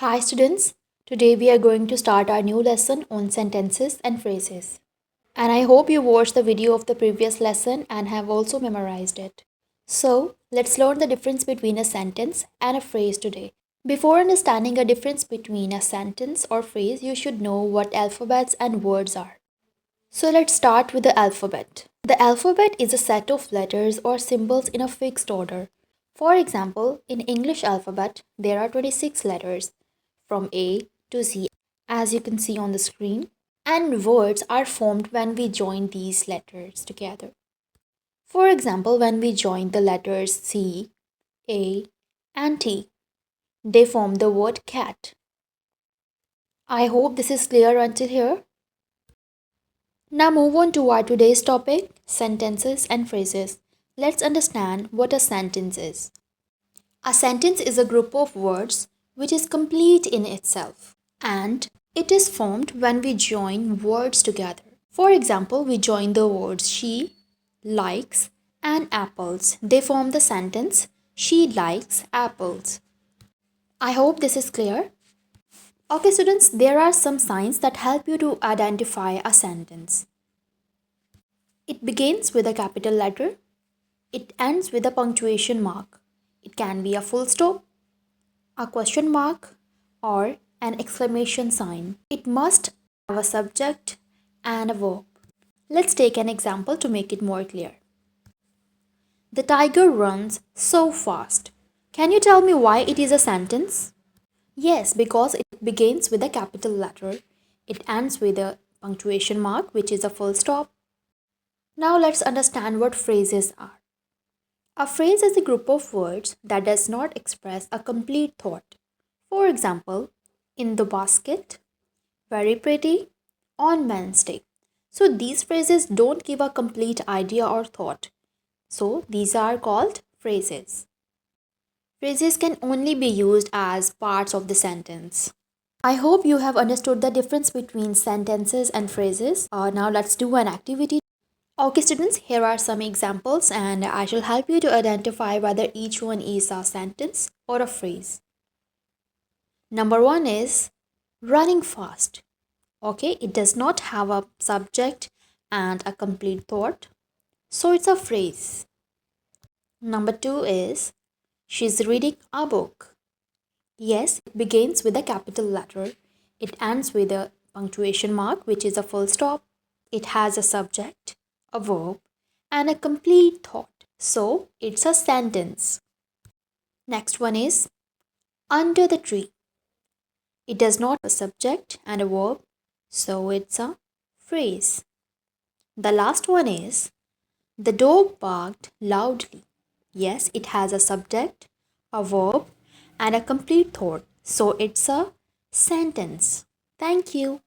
Hi students, today we are going to start our new lesson on sentences and phrases. And I hope you watched the video of the previous lesson and have also memorized it. So, let's learn the difference between a sentence and a phrase today. Before understanding a difference between a sentence or phrase, you should know what alphabets and words are. So, let's start with the alphabet. The alphabet is a set of letters or symbols in a fixed order. For example, in English alphabet, there are 26 letters from A to Z, as you can see on the screen. And words are formed when we join these letters together. For example, when we join the letters C, A, and T, they form the word cat. I hope this is clear until here. Now move on to our today's topic, sentences and phrases. Let's understand what a sentence is. A sentence is a group of words which is complete in itself, and it is formed when we join words together. For example, we join the words she likes and apples. They form the sentence she likes apples. I hope this is clear. Okay, students, there are some signs that help you to identify a sentence. It begins with a capital letter. It ends with a punctuation mark. It can be a full stop, a question mark, or an exclamation sign. It must have a subject and a verb. Let's take an example to make it more clear. The tiger runs so fast. Can you tell me why it is a sentence? Yes, because it begins with a capital letter. It ends with a punctuation mark, which is a full stop. Now let's understand what phrases are. A phrase is a group of words that does not express a complete thought. For example, in the basket, very pretty, on Men's Day. So these phrases don't give a complete idea or thought. So these are called phrases. Phrases can only be used as parts of the sentence. I hope you have understood the difference between sentences and phrases. Now let's do an activity. Okay, students, here are some examples, and I shall help you to identify whether each one is a sentence or a phrase. Number one is running fast. Okay, it does not have a subject and a complete thought, so it's a phrase. Number two is she's reading a book. Yes, it begins with a capital letter. It ends with a punctuation mark, which is a full stop. It has a subject, a verb, and a complete thought. So it's a sentence. Next one is under the tree. It does not have a subject and a verb, so it's a phrase. The last one is the dog barked loudly. Yes, it has a subject, a verb, and a complete thought, so it's a sentence. Thank you.